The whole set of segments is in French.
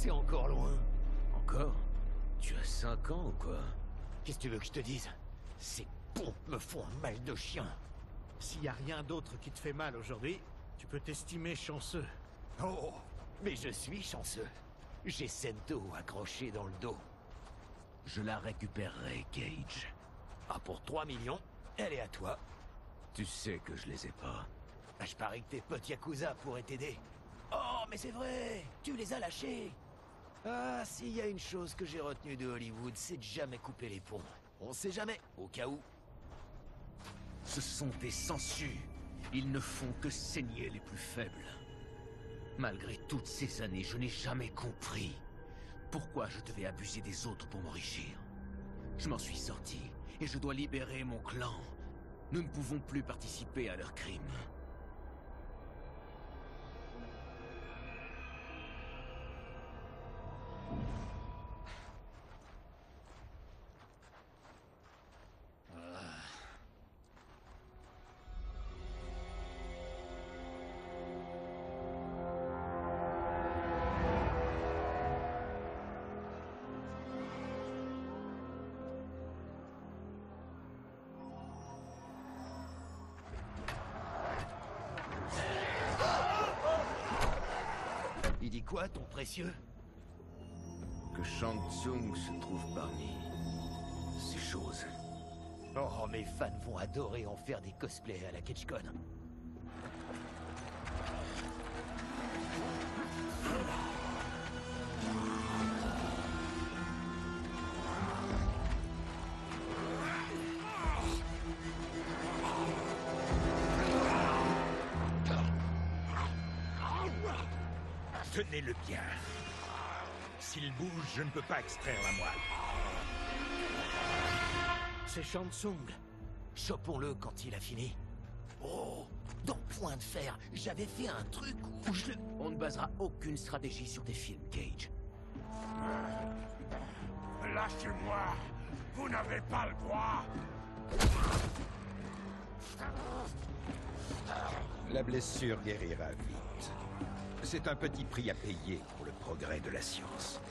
C'est encore loin. Encore? Tu as 5 ans ou quoi? Qu'est-ce que tu veux que je te dise? Ces pompes me font un mal de chien. S'il y a rien d'autre qui te fait mal aujourd'hui, tu peux t'estimer chanceux. Oh, mais je suis chanceux. J'ai Sento accroché dans le dos. Je la récupérerai, Cage. Ah, pour 3 millions, elle est à toi. Tu sais que je les ai pas. Bah, je parie que tes potes Yakuza pourraient t'aider. Oh, mais c'est vrai, tu les as lâchés. Ah, s'il y a une chose que j'ai retenue de Hollywood, c'est de jamais couper les ponts. On sait jamais, au cas où. Ce sont des sangsues. Ils ne font que saigner les plus faibles. Malgré toutes ces années, je n'ai jamais compris pourquoi je devais abuser des autres pour m'enrichir. Je m'en suis sorti, et je dois libérer mon clan. Nous ne pouvons plus participer à leurs crimes. Il dit quoi, ton précieux? Que Shang Tsung se trouve parmi ces choses. Oh, mes fans vont adorer en faire des cosplays à la KitchCon. Tenez-le bien. S'il bouge, je ne peux pas extraire la moelle. C'est Shang Tsung. Chopons-le quand il a fini. Oh, dans Point de Fer, j'avais fait un truc où je le... On ne basera aucune stratégie sur tes films, Cage. Lâchez-moi. Vous n'avez pas le droit. La blessure guérira vite. C'est un petit prix à payer pour le progrès de la science.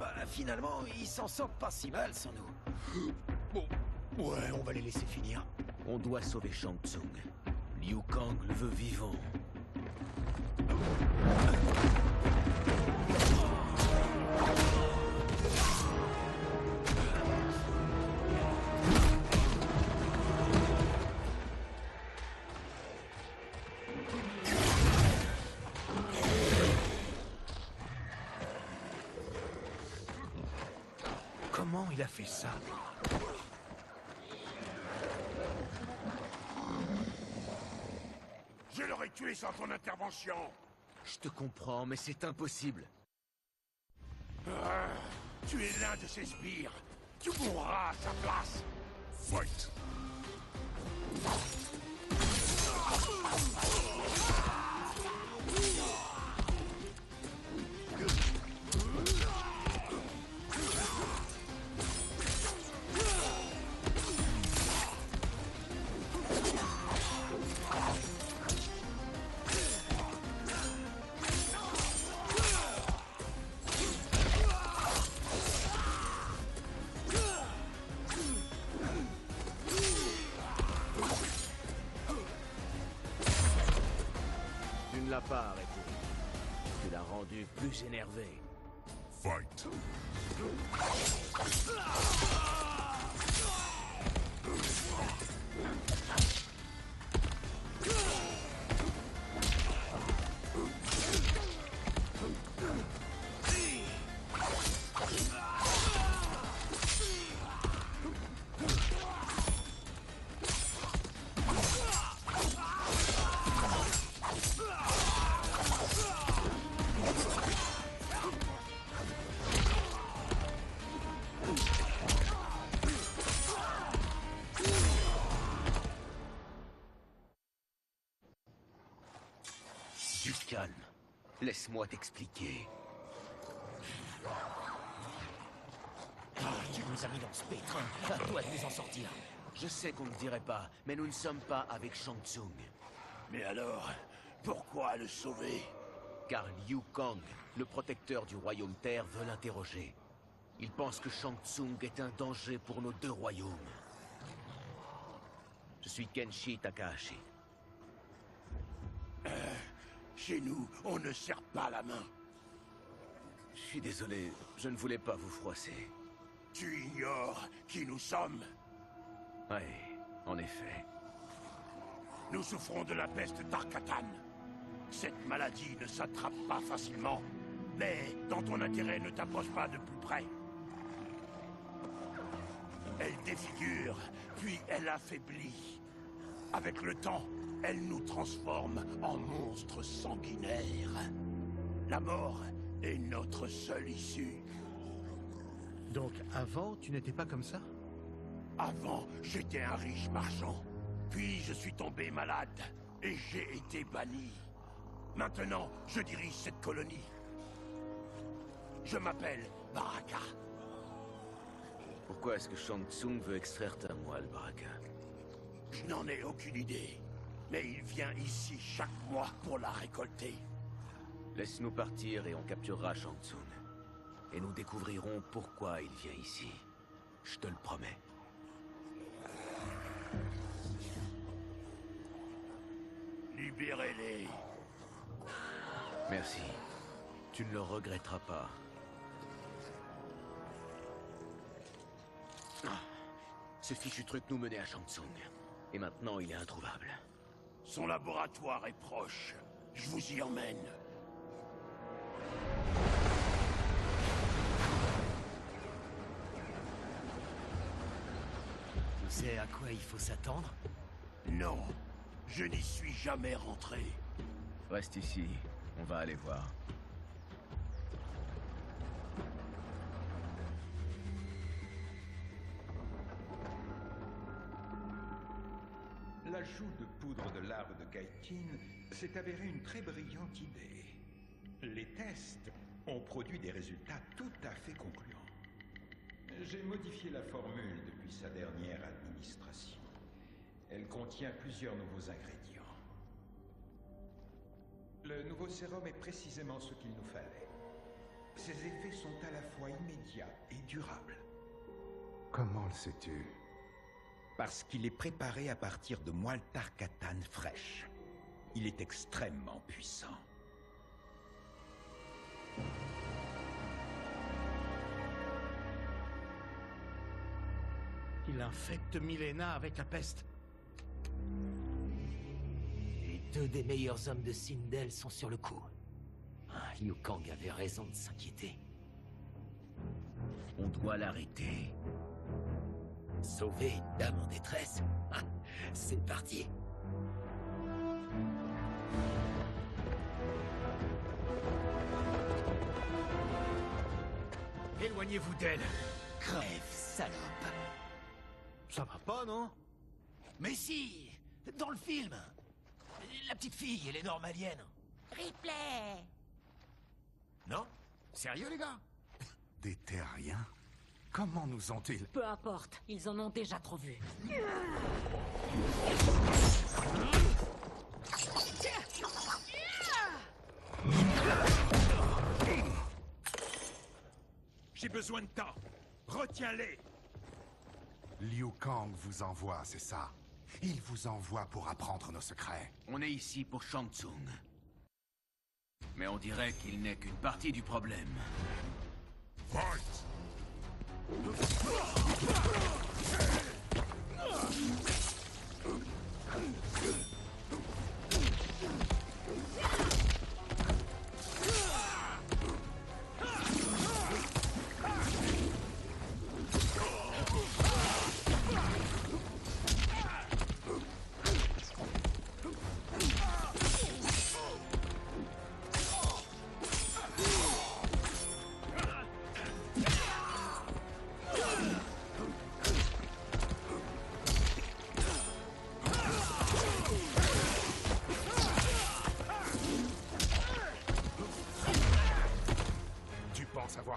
Bah, finalement, ils s'en sortent pas si mal sans nous. Bon, ouais, on va les laisser finir. On doit sauver Shang Tsung. Liu Kang le veut vivant. Comment il a fait ça? Je l'aurais tué sans ton intervention. Je te comprends, mais c'est impossible. Ah, tu es l'un de ces sbires. Tu mourras à sa place. Fight. Tu ne l'as pas arrêté. Tu l'as rendu plus énervé. Fight. Du calme. Laisse-moi t'expliquer. Tu nous as mis dans ce pétrin. À toi de nous en sortir. Je sais qu'on ne dirait pas, mais nous ne sommes pas avec Shang Tsung. Mais alors, pourquoi le sauver? Car Liu Kang, le protecteur du royaume Terre, veut l'interroger. Il pense que Shang Tsung est un danger pour nos deux royaumes. Je suis Kenshi Takahashi. Chez nous, on ne serre pas la main. Je suis désolé, je ne voulais pas vous froisser. Tu ignores qui nous sommes. Oui, en effet. Nous souffrons de la peste d'Arkatan. Cette maladie ne s'attrape pas facilement. Mais dans ton intérêt, ne t'approche pas de plus près. Elle défigure, puis elle affaiblit. Avec le temps, elle nous transforme en monstres sanguinaires. La mort est notre seule issue. Donc avant, tu n'étais pas comme ça? Avant, j'étais un riche marchand. Puis je suis tombé malade et j'ai été banni. Maintenant, je dirige cette colonie. Je m'appelle Baraka. Pourquoi est-ce que Shang Tsung veut extraire ta moelle, Baraka? Je n'en ai aucune idée. Mais il vient ici chaque mois pour la récolter. Laisse-nous partir et on capturera Shang Tsung. Et nous découvrirons pourquoi il vient ici. Je te le promets. Libérez-les. Merci. Tu ne le regretteras pas. Ce fichu truc nous menait à Shang Tsung. Et maintenant, il est introuvable. Son laboratoire est proche. Je vous y emmène. Tu sais à quoi il faut s'attendre? Non. Je n'y suis jamais rentré. Reste ici. On va aller voir. L'ajout de poudre de l'arbre de Kaitin s'est avéré une très brillante idée. Les tests ont produit des résultats tout à fait concluants. J'ai modifié la formule depuis sa dernière administration. Elle contient plusieurs nouveaux ingrédients. Le nouveau sérum est précisément ce qu'il nous fallait. Ses effets sont à la fois immédiats et durables. Comment le sais-tu? Parce qu'il est préparé à partir de moelle d'Arkatan fraîche. Il est extrêmement puissant. Il infecte Milena avec la peste. Les deux des meilleurs hommes de Sindel sont sur le coup. Liu Kang avait raison de s'inquiéter. On doit l'arrêter. Sauver une dame en détresse? C'est parti. Éloignez-vous d'elle. Crève, salope. Ça va pas, non? Mais si! Dans le film! La petite fille, elle est normalienne. Ripley! Non? Sérieux, les gars? Des terriens? Comment nous ont-ils... Peu importe, ils en ont déjà trop vu. J'ai besoin de temps. Retiens-les. Liu Kang vous envoie, c'est ça? Il vous envoie pour apprendre nos secrets. On est ici pour Shang Tsung. Mais on dirait qu'il n'est qu'une partie du problème. Fight!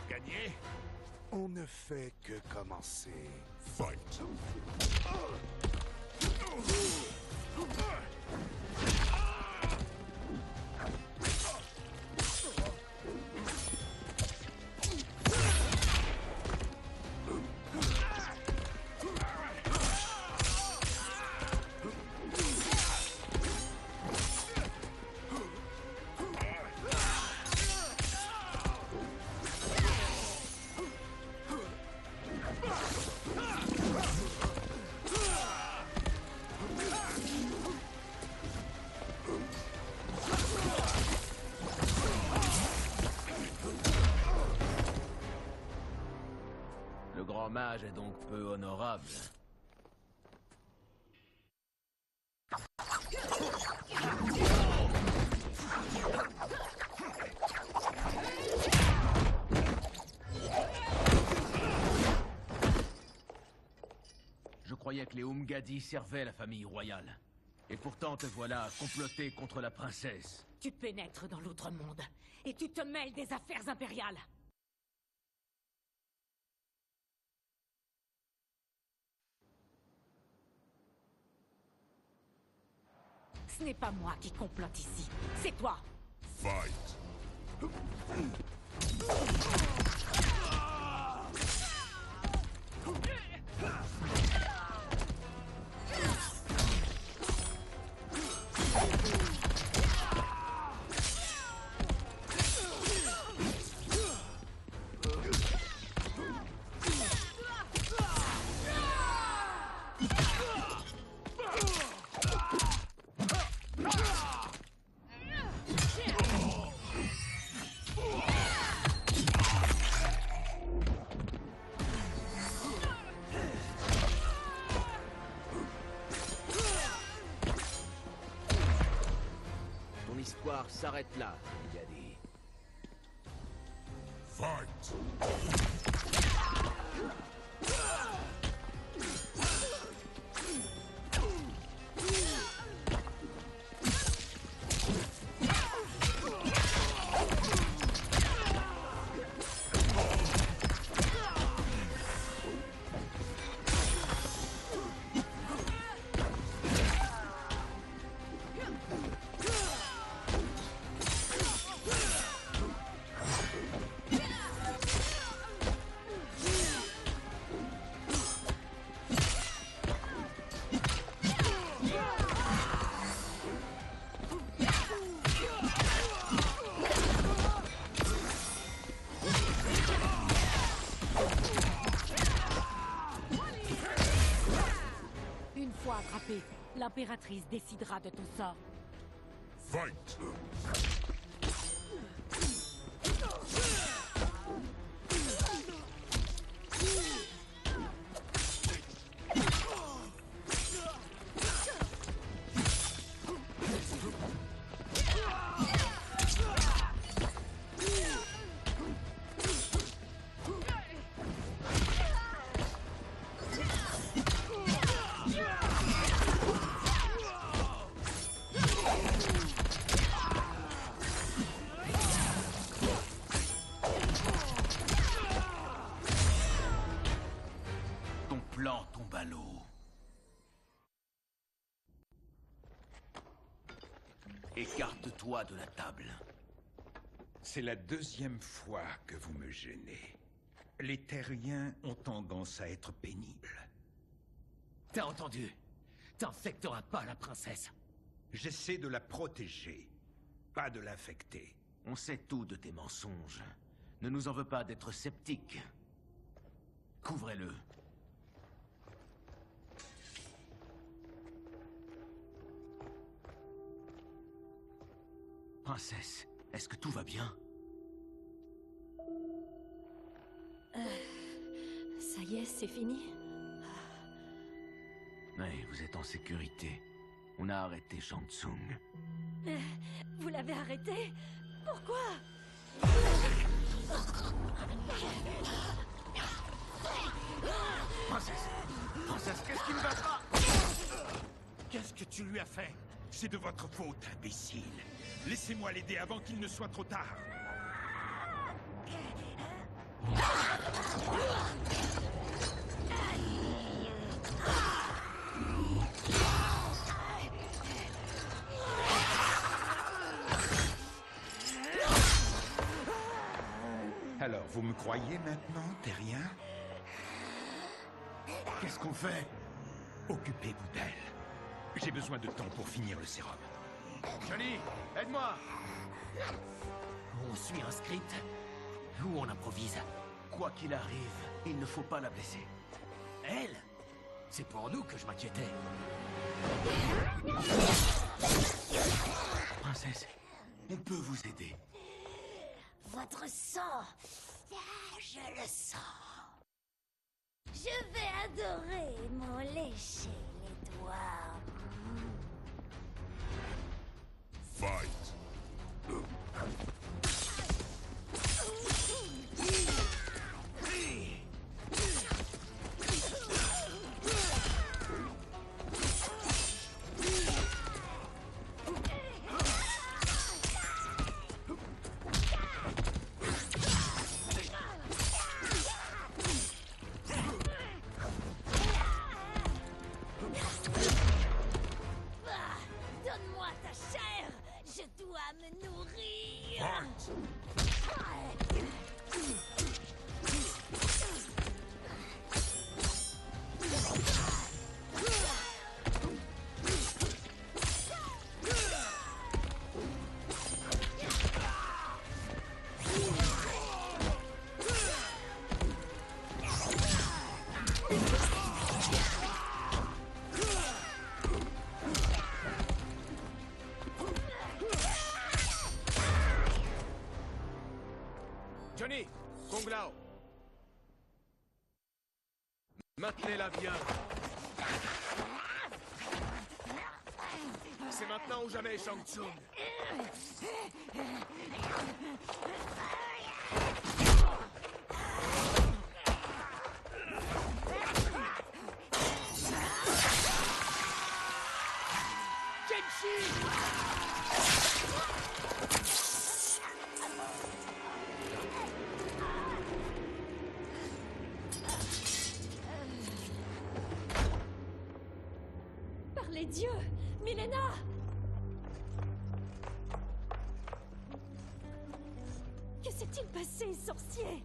gagner? On ne fait que commencer. Fight. Le grand mage est donc peu honorable. Je croyais que les Umgadi servaient la famille royale. Et pourtant te voilà à comploter contre la princesse. Tu pénètres dans l'outre-monde et tu te mêles des affaires impériales. Ce n'est pas moi qui complote ici, c'est toi. Fight. Ton histoire s'arrête là, Umgadi. Fight. Une fois attrapée, l'impératrice décidera de ton sort. Fight. Ton plan tombe à l'eau. Écarte-toi de la table. C'est la deuxième fois que vous me gênez. Les terriens ont tendance à être pénibles. T'as entendu? T'infecteras pas la princesse. J'essaie de la protéger, pas de l'infecter. On sait tout de tes mensonges. Ne nous en veux pas d'être sceptiques. Couvrez-le. Princesse, est-ce que tout va bien? Ça y est, c'est fini. Oui, vous êtes en sécurité. On a arrêté Shang Tsung. Vous l'avez arrêté? Pourquoi? Princesse! Princesse, qu'est-ce qui ne va pas? Qu'est-ce que tu lui as fait? C'est de votre faute, imbécile. Laissez-moi l'aider avant qu'il ne soit trop tard. Alors, vous me croyez maintenant, Terrien? Qu'est-ce qu'on fait? Occupez-vous d'elle. J'ai besoin de temps pour finir le sérum. Johnny, aide-moi! On suit un script ou on improvise? Quoi qu'il arrive, il ne faut pas la blesser. Elle? C'est pour nous que je m'inquiétais. Princesse, on peut vous aider. Votre sang, je le sens. Je vais adorer m'en lécher les doigts. Fight. Donne-moi ta chair, je dois me nourrir. Johnny, Kung Lao. Maintenez-la bien. C'est maintenant ou jamais, Shang Tsung. Par les dieux, Milena! Que s'est-il passé, sorcier?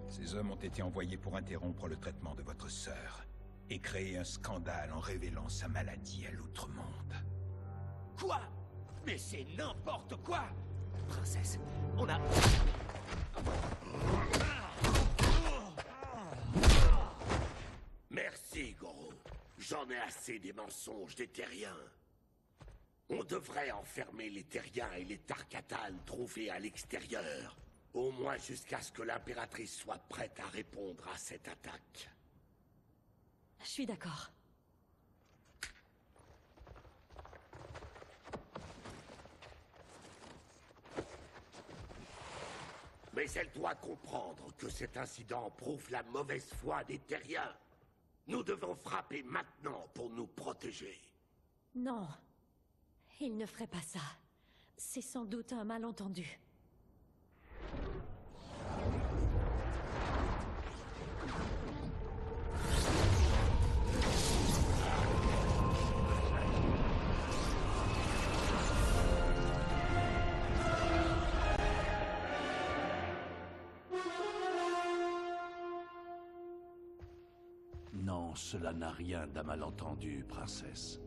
Ces hommes ont été envoyés pour interrompre le traitement de votre sœur et créer un scandale en révélant sa maladie à l'outre-monde. Quoi? Mais c'est n'importe quoi! Princesse, on a... Merci, Goro. J'en ai assez des mensonges des terriens. On devrait enfermer les terriens et les Tarkatan trouvés à l'extérieur. Au moins jusqu'à ce que l'impératrice soit prête à répondre à cette attaque. Je suis d'accord. Mais elle doit comprendre que cet incident prouve la mauvaise foi des terriens. Nous devons frapper maintenant pour nous protéger. Non. Il ne ferait pas ça. C'est sans doute un malentendu. Non, cela n'a rien d'un malentendu, princesse.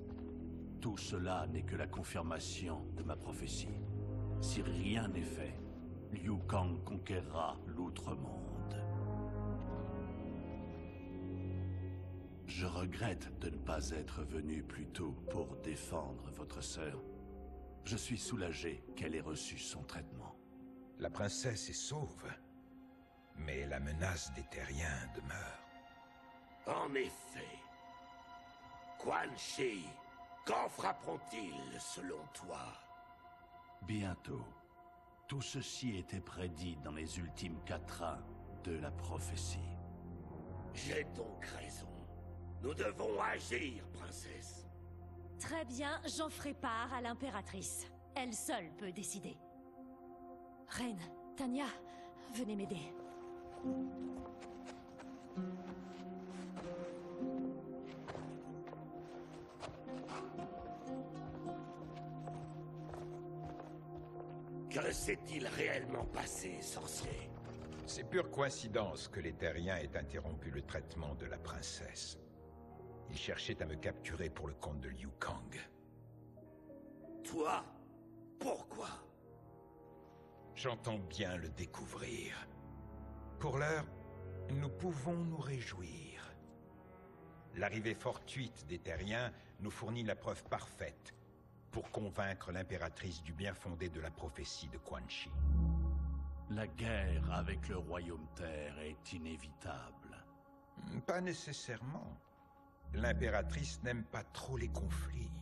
Tout cela n'est que la confirmation de ma prophétie. Si rien n'est fait, Liu Kang conquérera l'outre-monde. Je regrette de ne pas être venu plus tôt pour défendre votre sœur. Je suis soulagé qu'elle ait reçu son traitement. La princesse est sauve, mais la menace des terriens demeure. En effet. Quan Chi, quand frapperont-ils selon toi? Bientôt. Tout ceci était prédit dans les ultimes quatrains de la prophétie. J'ai donc raison. Nous devons agir, princesse. Très bien, j'en ferai part à l'impératrice. Elle seule peut décider. Reine, Tanya, venez m'aider. Que s'est-il réellement passé, sorcier? C'est pure coïncidence que les Terriens aient interrompu le traitement de la princesse. Ils cherchaient à me capturer pour le compte de Liu Kang. Toi? Pourquoi? J'entends bien le découvrir. Pour l'heure, nous pouvons nous réjouir. L'arrivée fortuite des Terriens nous fournit la preuve parfaite pour convaincre l'impératrice du bien fondé de la prophétie de Quan Chi. La guerre avec le Royaume Terre est inévitable. Pas nécessairement. L'impératrice n'aime pas trop les conflits.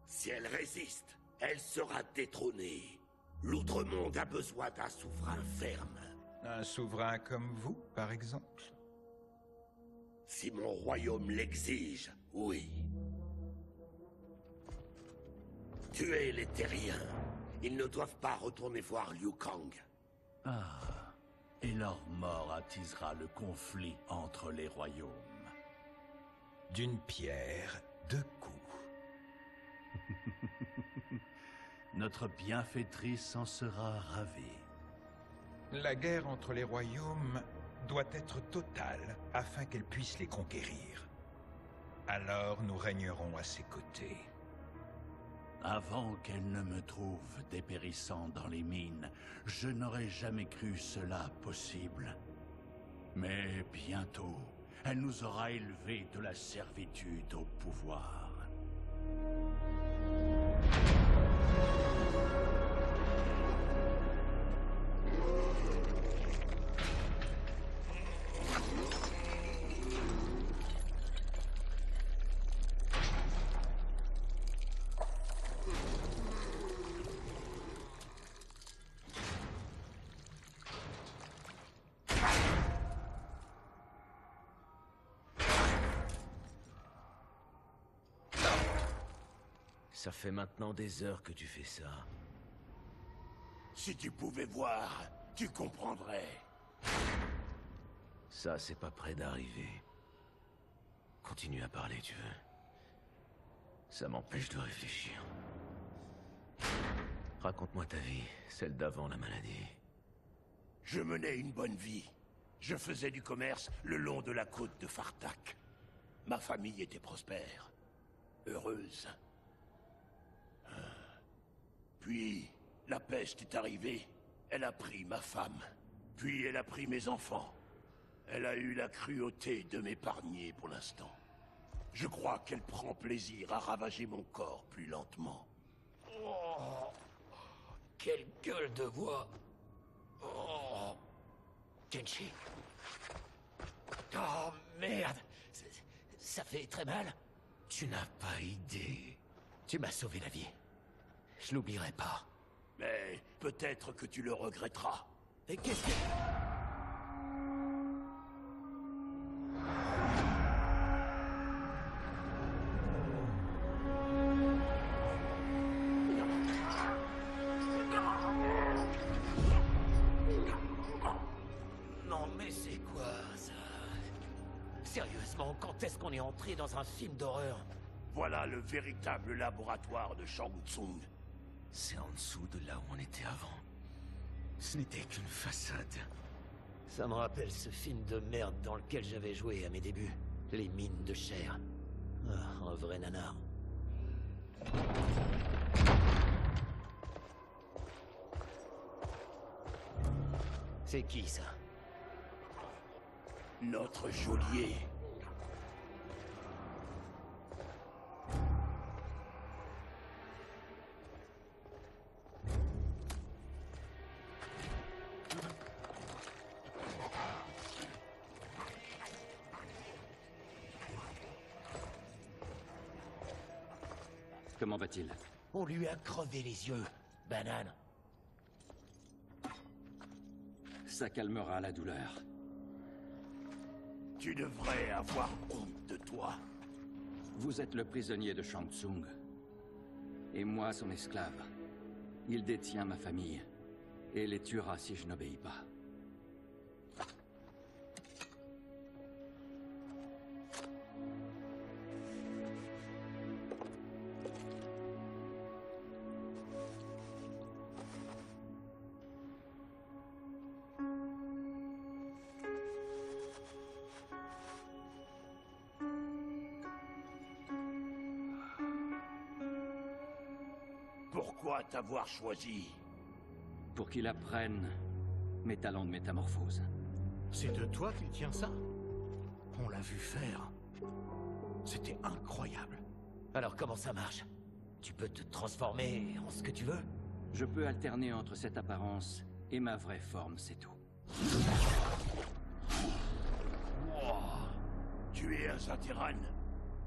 Si elle résiste, elle sera détrônée. L'Outre-Monde a besoin d'un souverain ferme. Un souverain comme vous, par exemple? Si mon royaume l'exige, oui. Tuez les Terriens. Ils ne doivent pas retourner voir Liu Kang. Ah, et leur mort attisera le conflit entre les royaumes. D'une pierre, deux coups. Notre bienfaitrice en sera ravie. La guerre entre les royaumes doit être totale afin qu'elle puisse les conquérir. Alors nous régnerons à ses côtés. Avant qu'elle ne me trouve dépérissant dans les mines, je n'aurais jamais cru cela possible. Mais bientôt, elle nous aura élevés de la servitude au pouvoir. Ça fait maintenant des heures que tu fais ça. Si tu pouvais voir, tu comprendrais. Ça, c'est pas près d'arriver. Continue à parler, tu veux. Ça m'empêche de réfléchir. Raconte-moi ta vie, celle d'avant la maladie. Je menais une bonne vie. Je faisais du commerce le long de la côte de Fartak. Ma famille était prospère, heureuse. Puis, la peste est arrivée. Elle a pris ma femme. Puis, elle a pris mes enfants. Elle a eu la cruauté de m'épargner pour l'instant. Je crois qu'elle prend plaisir à ravager mon corps plus lentement. Oh, quelle gueule de bois. Oh. Kenshi. Oh, merde. Ça fait très mal. Tu n'as pas idée. Tu m'as sauvé la vie. Je l'oublierai pas. Mais peut-être que tu le regretteras. Et qu'est-ce que... Non mais c'est quoi ça? Sérieusement, quand est-ce qu'on est entré dans un film d'horreur? Voilà le véritable laboratoire de Shang Tsung. C'est en dessous de là où on était avant. Ce n'était qu'une façade. Ça me rappelle ce film de merde dans lequel j'avais joué à mes débuts. Les mines de chair. Ah, un vrai nanar. C'est qui ça? Notre geôlier. Comment va-t-il? On lui a crevé les yeux, banane. Ça calmera la douleur. Tu devrais avoir honte de toi. Vous êtes le prisonnier de Shang Tsung. Et moi, son esclave. Il détient ma famille. Et les tuera si je n'obéis pas. Pourquoi t'avoir choisi? Pour qu'il apprenne mes talents de métamorphose. C'est de toi qu'il tient ça? On l'a vu faire. C'était incroyable. Alors comment ça marche? Tu peux te transformer en ce que tu veux? Je peux alterner entre cette apparence et ma vraie forme, c'est tout. Tu es un Zateran.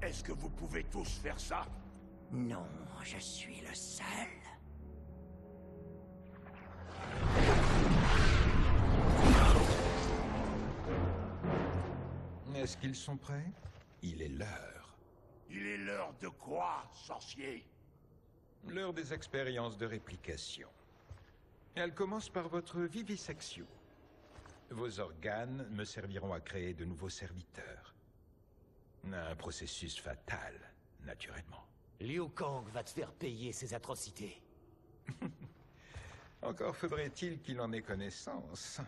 Est-ce que vous pouvez tous faire ça? Non, je suis le seul. Est-ce qu'ils sont prêts? Il est l'heure. Il est l'heure de quoi, sorcier? L'heure des expériences de réplication. Elle commence par votre vivisection. Vos organes me serviront à créer de nouveaux serviteurs. Un processus fatal, naturellement. Liu Kang va te faire payer ses atrocités. Encore faudrait-il qu'il en ait connaissance.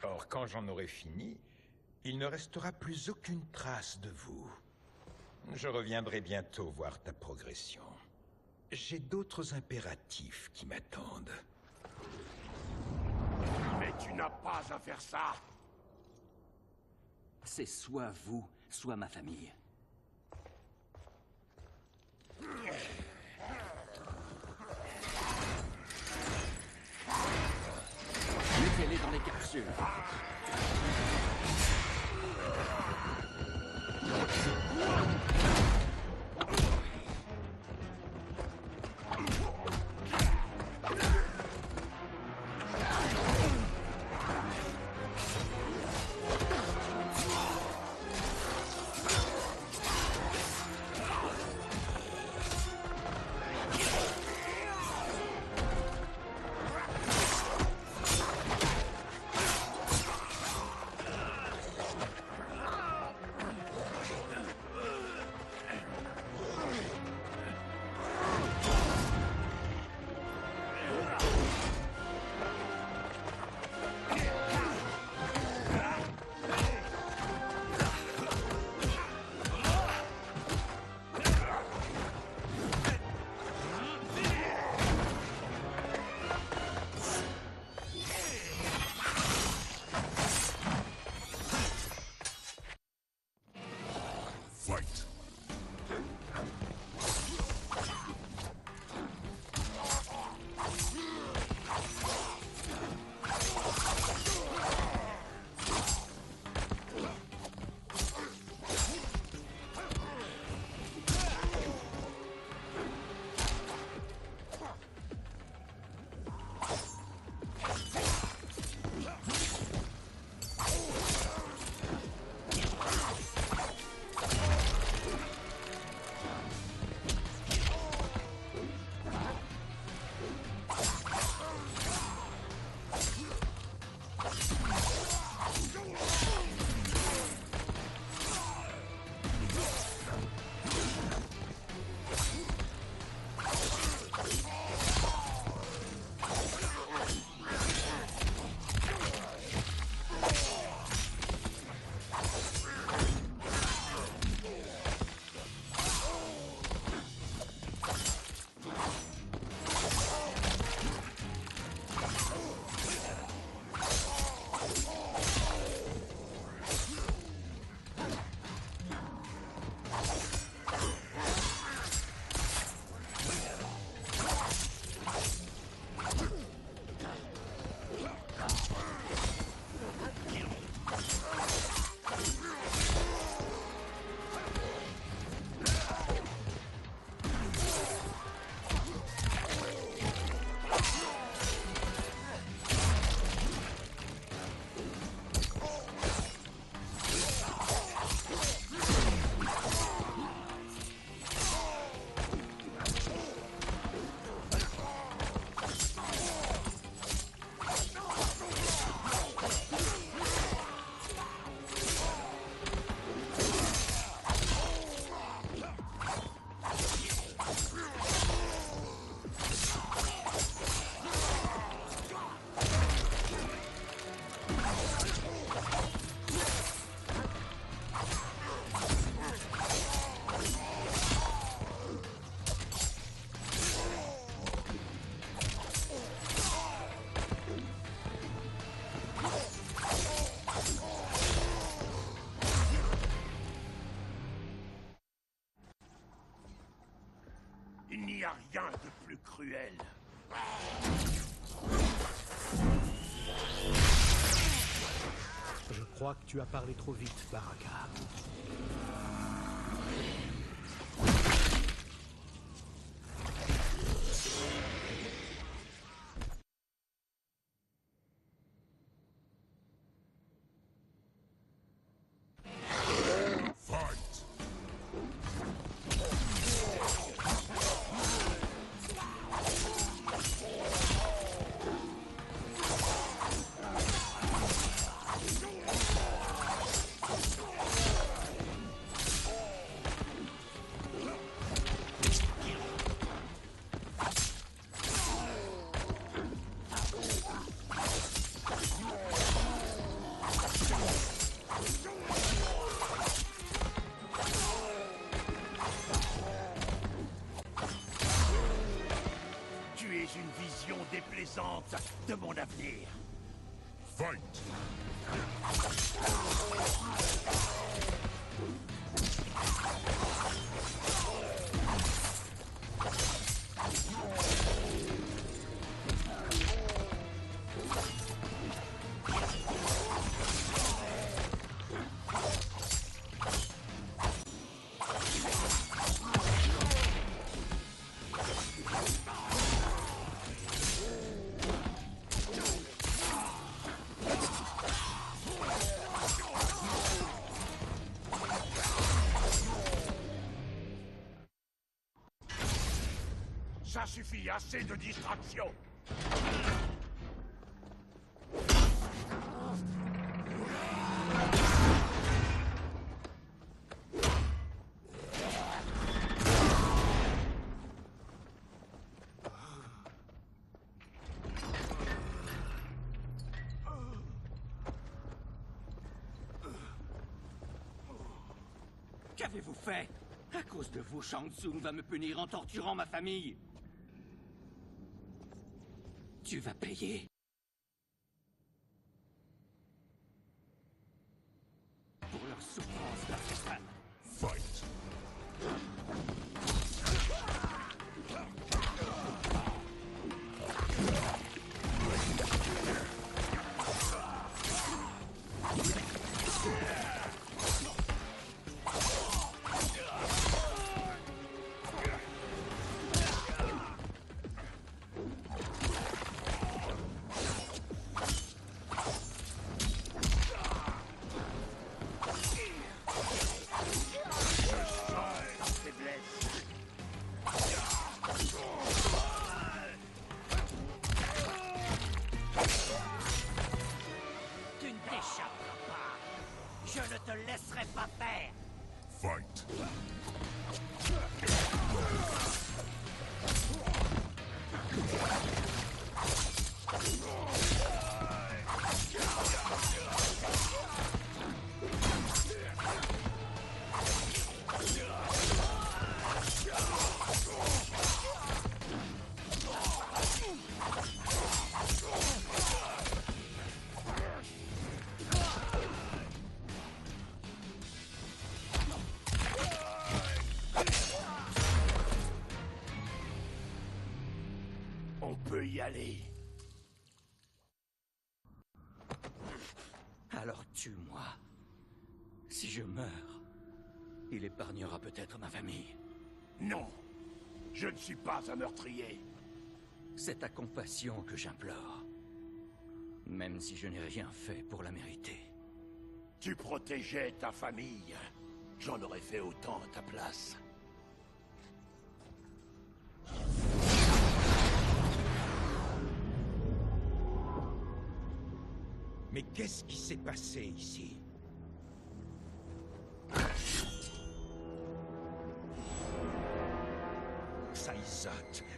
Or, quand j'en aurai fini, il ne restera plus aucune trace de vous. Je reviendrai bientôt voir ta progression. J'ai d'autres impératifs qui m'attendent. Mais tu n'as pas à faire ça! C'est soit vous, soit ma famille. Mettez-les dans les capsules. rien de plus cruel. Je crois que tu as parlé trop vite, Baraka. Une vision déplaisante de mon avenir. Fight! Ça suffit, assez de distraction. Qu'avez-vous fait? À cause de vous, Shang Tsung va me punir en torturant ma famille. Tu vas payer. Pour leur souffrance d'artisan. Fight! Je ne te laisserai pas faire. Fight! On peut y aller. Alors tue-moi. Si je meurs, il épargnera peut-être ma famille. Non, je ne suis pas un meurtrier. C'est ta compassion que j'implore. Même si je n'ai rien fait pour la mériter. Tu protégeais ta famille. J'en aurais fait autant à ta place. Mais qu'est-ce qui s'est passé ici? Saïzat,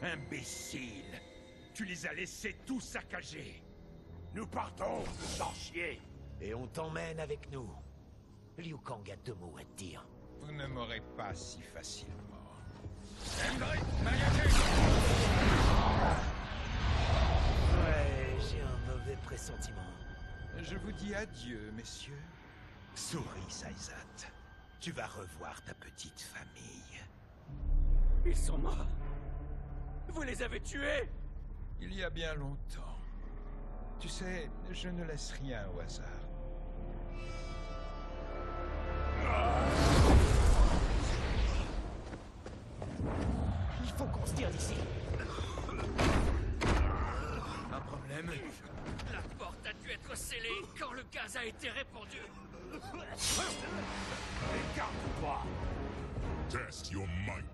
imbécile! Tu les as laissés tout saccager! Nous partons, sorcier! Et on t'emmène avec nous. Liu Kang a 2 mots à te dire. Vous ne m'aurez pas si facilement. Ouais, j'ai un mauvais pressentiment. Je vous dis adieu, messieurs. Souris, Saïzat. Tu vas revoir ta petite famille. Ils sont morts. Vous les avez tués? Il y a bien longtemps. Tu sais, je ne laisse rien au hasard. Il faut qu'on se tire d'ici. Un problème? La porte a dû être scellée quand le gaz a été répandu. Écarte-toi! Test your might.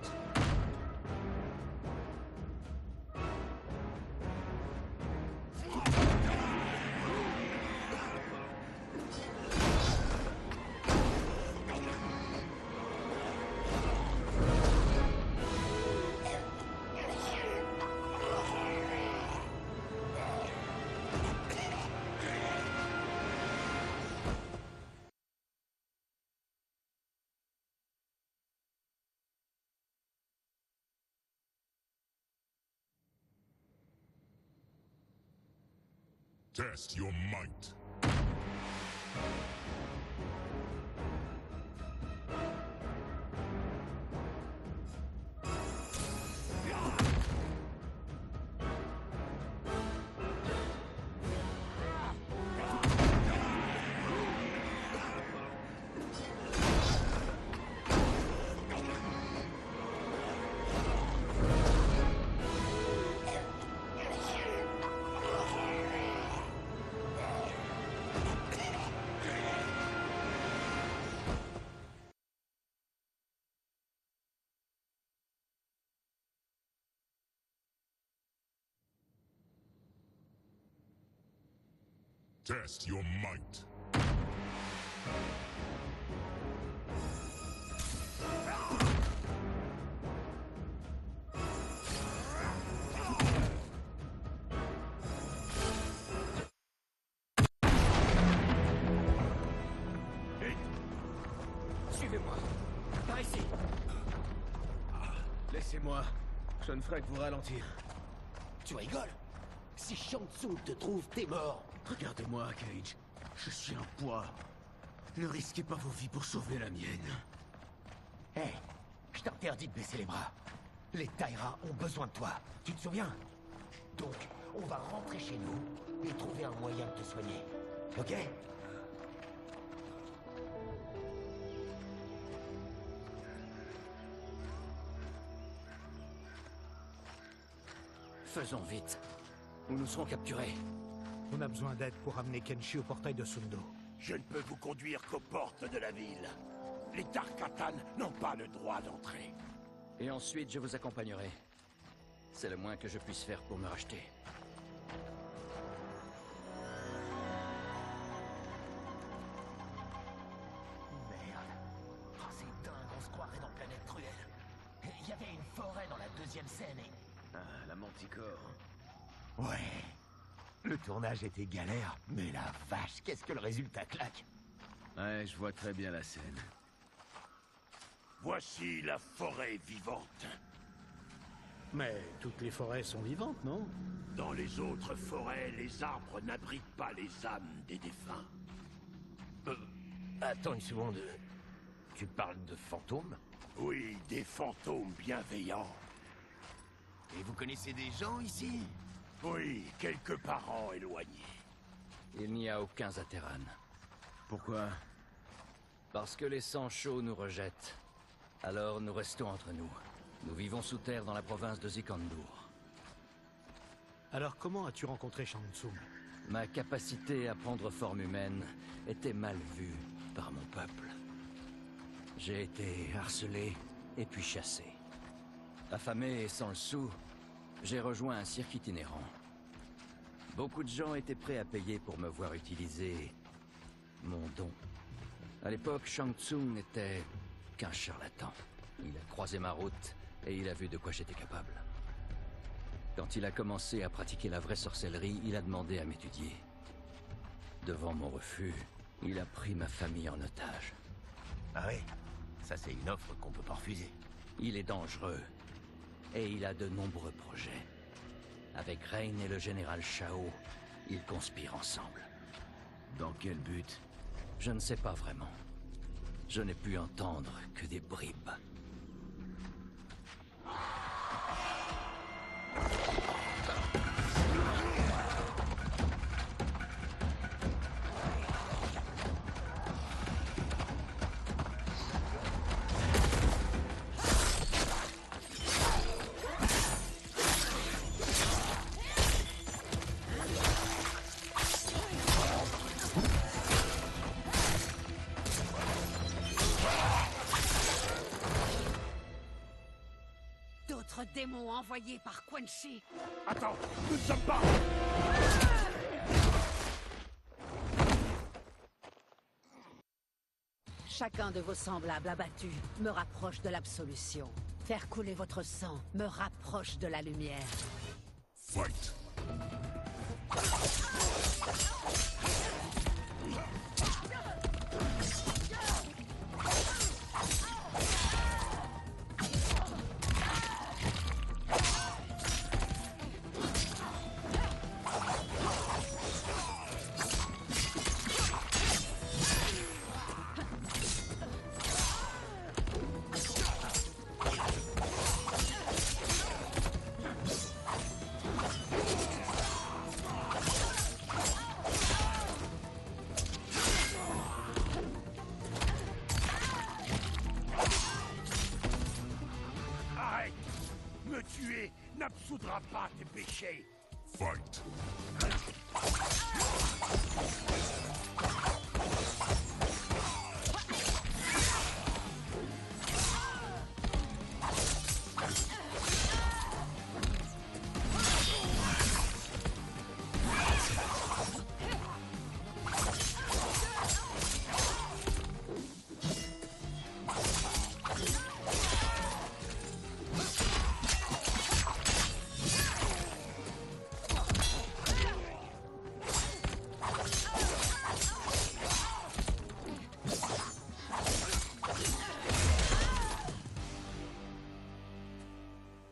Test your might. Test your might. Suivez-moi. Par ici. Laissez-moi. Je ne ferai que vous ralentir. Tu rigoles? Si Shang Tsung te trouve, t'es mort. Regardez-moi, Cage. Je suis un poids. Ne risquez pas vos vies pour sauver la mienne. Hé, je t'interdis de baisser les bras. Les Taira ont besoin de toi. Tu te souviens? Donc, on va rentrer chez nous et trouver un moyen de te soigner. Ok? Faisons vite. Ou nous serons capturés. On a besoin d'aide pour amener Kenshi au portail de Sundo. Je ne peux vous conduire qu'aux portes de la ville. Les Tarkatan n'ont pas le droit d'entrer. Et ensuite, je vous accompagnerai. C'est le moins que je puisse faire pour me racheter. Merde. Oh, c'est dingue, on se croirait dans Planète Cruelle. Il y avait une forêt dans la deuxième scène et... Ah, la manticore. Ouais. Le tournage était galère, mais la vache, qu'est-ce que le résultat claque. Ouais, je vois très bien la scène. Voici la forêt vivante. Mais toutes les forêts sont vivantes, non? Dans les autres forêts, les arbres n'abritent pas les âmes des défunts. Attends une seconde. Tu parles de fantômes? Oui, des fantômes bienveillants. Et vous connaissez des gens ici? Oui, quelques parents éloignés. Il n'y a aucun Zateran. Pourquoi? Parce que les sangs chauds nous rejettent. Alors nous restons entre nous. Nous vivons sous terre dans la province de Zikandur. Alors comment as-tu rencontré Shang Tsung? Ma capacité à prendre forme humaine était mal vue par mon peuple. J'ai été harcelé et puis chassé. Affamé et sans le sou, j'ai rejoint un cirque itinérant. Beaucoup de gens étaient prêts à payer pour me voir utiliser mon don. À l'époque, Shang Tsung n'était qu'un charlatan. Il a croisé ma route et il a vu de quoi j'étais capable. Quand il a commencé à pratiquer la vraie sorcellerie, il a demandé à m'étudier. Devant mon refus, il a pris ma famille en otage. Ah oui? Ça, c'est une offre qu'on peut pas refuser. Il est dangereux. Et il a de nombreux projets. Avec Rain et le général Shao, ils conspirent ensemble. Dans quel but? Je ne sais pas vraiment. Je n'ai pu entendre que des bribes. démons envoyés par Quan Chi. Attends, nous ne sommes pas... Chacun de vos semblables abattus me rapproche de l'absolution. Faire couler votre sang me rapproche de la lumière. Fight. Arrête! Me tuer n'absoudra pas tes péchés. Fight.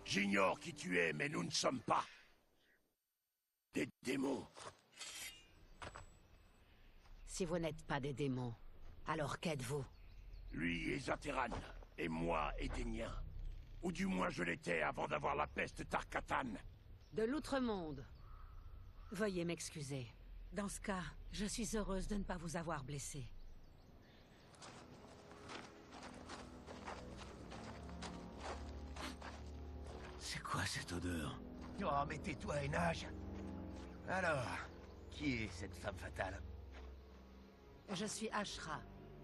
J'ignore qui tu es, mais nous ne sommes pas des démons. Si vous n'êtes pas des démons, alors qu'êtes-vous? Lui est Zateran, et moi Édenien. Ou du moins je l'étais avant d'avoir la peste Tarkatan. De l'outre-monde. Veuillez m'excuser. Dans ce cas, je suis heureuse de ne pas vous avoir blessé. C'est quoi cette odeur? Oh, mais tais-toi et nage. Alors, qui est cette femme fatale? Je suis Ashra,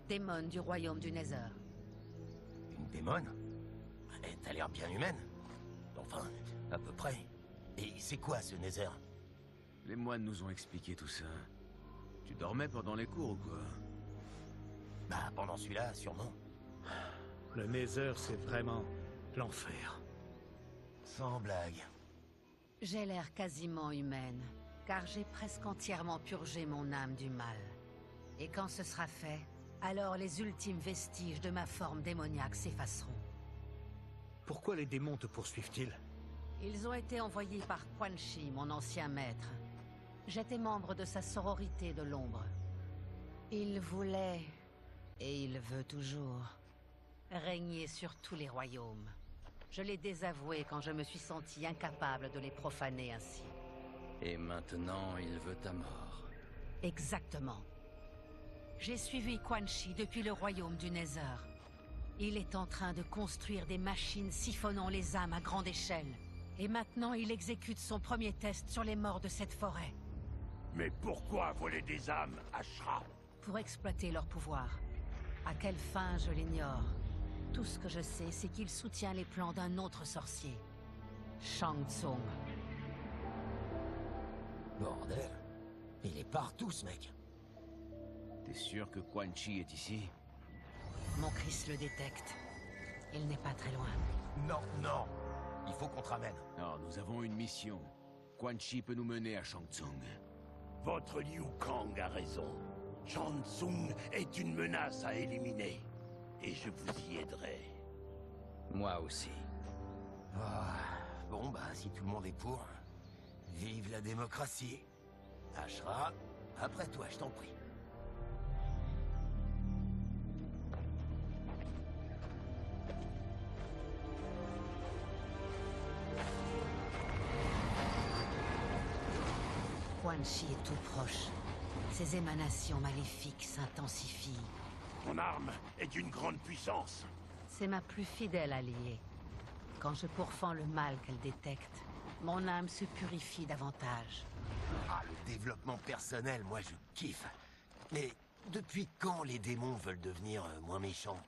démon du royaume du Nether. Une démone? T'as l'air bien humaine. Enfin, à peu près. Et c'est quoi ce Nether? Les moines nous ont expliqué tout ça. Tu dormais pendant les cours ou quoi? Bah, pendant celui-là, sûrement. Le Nether, c'est vraiment l'enfer. Sans blague. J'ai l'air quasiment humaine, car j'ai presque entièrement purgé mon âme du mal. Et quand ce sera fait, alors les ultimes vestiges de ma forme démoniaque s'effaceront. Pourquoi les démons te poursuivent-ils? Ils ont été envoyés par Quan Chi, mon ancien maître. J'étais membre de sa sororité de l'ombre. Il voulait, et il veut toujours, régner sur tous les royaumes. Je l'ai désavoué quand je me suis senti incapable de les profaner ainsi. Et maintenant, il veut ta mort. Exactement. J'ai suivi Quan Chi depuis le royaume du Nether. Il est en train de construire des machines siphonnant les âmes à grande échelle. Et maintenant, il exécute son premier test sur les morts de cette forêt. Mais pourquoi voler des âmes, Ashra? Pour exploiter leur pouvoir. À quelle fin, je l'ignore. Tout ce que je sais, c'est qu'il soutient les plans d'un autre sorcier. Shang Tsung. Bordel. Il est partout, ce mec. T'es sûr que Quan Chi est ici? Mon Chris le détecte. Il n'est pas très loin. Non, non. Il faut qu'on te ramène. Non, nous avons une mission. Quan Chi peut nous mener à Shang Tsung. Votre Liu Kang a raison. Shang Tsung est une menace à éliminer. Et je vous y aiderai. Moi aussi. Bon, bah, si tout le monde est pour... Vive la démocratie. Ashra, après toi, je t'en prie. Quan Chi est tout proche. Ses émanations maléfiques s'intensifient. Ton arme est d'une grande puissance. C'est ma plus fidèle alliée. Quand je pourfends le mal qu'elle détecte, mon âme se purifie davantage. Ah, le développement personnel, moi je kiffe. Mais depuis quand les démons veulent devenir moins méchants?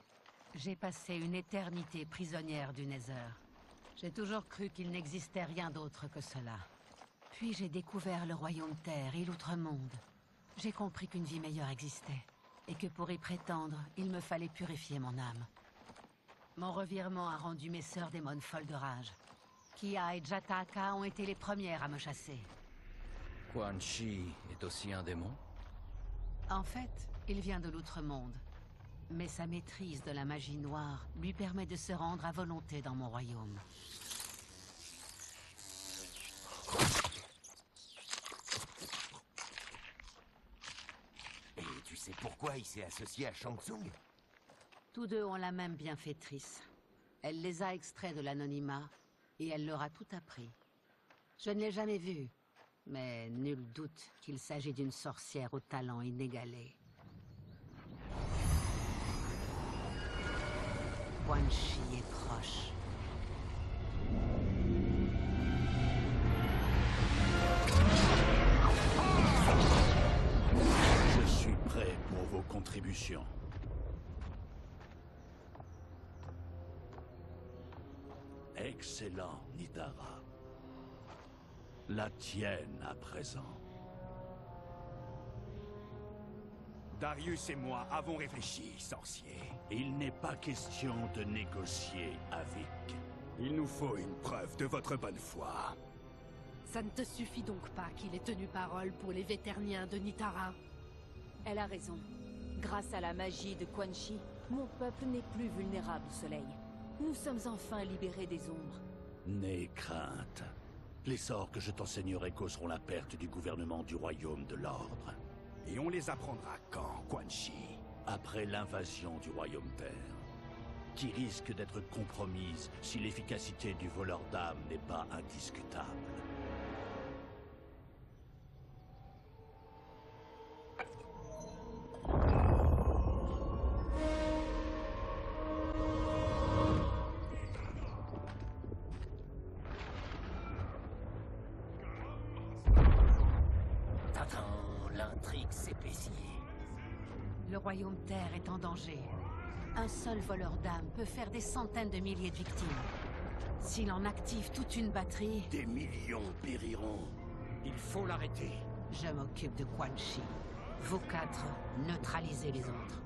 J'ai passé une éternité prisonnière du Nether. J'ai toujours cru qu'il n'existait rien d'autre que cela. Puis j'ai découvert le royaume terre et l'outre-monde. J'ai compris qu'une vie meilleure existait, et que pour y prétendre, il me fallait purifier mon âme. Mon revirement a rendu mes sœurs démones folles de rage. Kia et Jataka ont été les premières à me chasser. Quan Chi est aussi un démon? En fait, il vient de l'outre-monde. Mais sa maîtrise de la magie noire lui permet de se rendre à volonté dans mon royaume. Et tu sais pourquoi il s'est associé à Shang Tsung? Tous deux ont la même bienfaitrice. Elle les a extraits de l'anonymat, et elle leur a tout appris. Je ne l'ai jamais vue, mais nul doute qu'il s'agit d'une sorcière au talent inégalé. Quan Chi est proche. Je suis prêt pour vos contributions. Excellent, Nidara. La tienne à présent. Darius et moi avons réfléchi, sorcier. Il n'est pas question de négocier avec. Il nous faut une preuve de votre bonne foi. Ça ne te suffit donc pas qu'il ait tenu parole pour les Véterniens de Nitara? Elle a raison. Grâce à la magie de Quan Chi, mon peuple n'est plus vulnérable au soleil. Nous sommes enfin libérés des ombres. N'aie crainte. Les sorts que je t'enseignerai causeront la perte du gouvernement du royaume de l'ordre. Et on les apprendra quand, Quan Chi? Après l'invasion du royaume terre, qui risque d'être compromise si l'efficacité du voleur d'âme n'est pas indiscutable. L'intrigue s'épaissit. Le royaume terre est en danger. Un seul voleur d'âme peut faire des centaines de milliers de victimes. S'il en active toute une batterie... Des millions périront. Il faut l'arrêter. Je m'occupe de Quan Chi. Vous quatre, neutralisez les autres.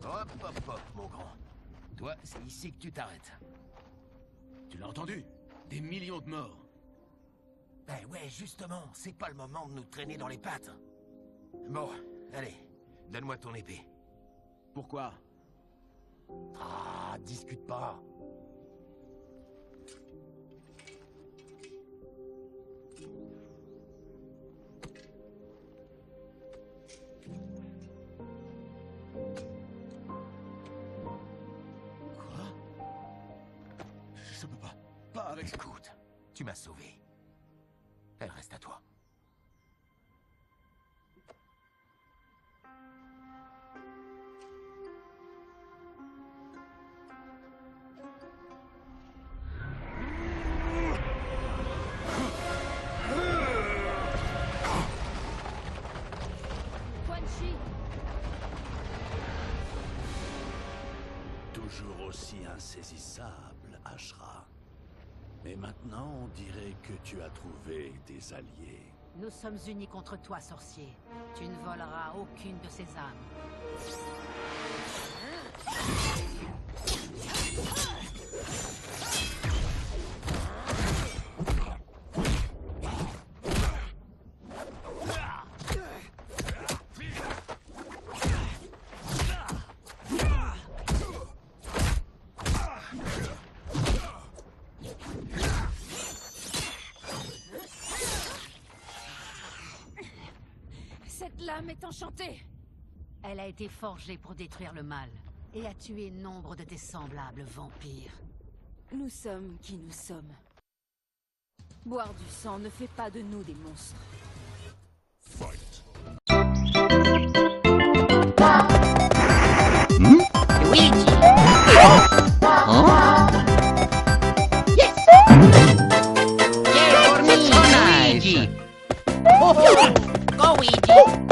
Hop, hop, hop, mon grand. Toi, c'est ici que tu t'arrêtes. Tu l'as entendu? Des millions de morts. Ben ouais, justement, c'est pas le moment de nous traîner dans les pattes. Bon, allez, donne-moi ton épée. Pourquoi? Ah, discute pas. Quoi? Je peux pas. Pas avec... Écoute, tu m'as sauvé. Elle reste à toi. Quan Chi! Toujours aussi insaisissable, Ashra. Mais maintenant, on dirait que tu as trouvé des alliés. Nous sommes unis contre toi, sorcier. Tu ne voleras aucune de ces âmes. Cette lame est enchantée. Elle a été forgée pour détruire le mal et a tué nombre de tes semblables vampires. Nous sommes qui nous sommes. Boire du sang ne fait pas de nous des monstres. Fight. Luigi. Huh? Yes. Yeah, for me, Luigi. Go, Luigi.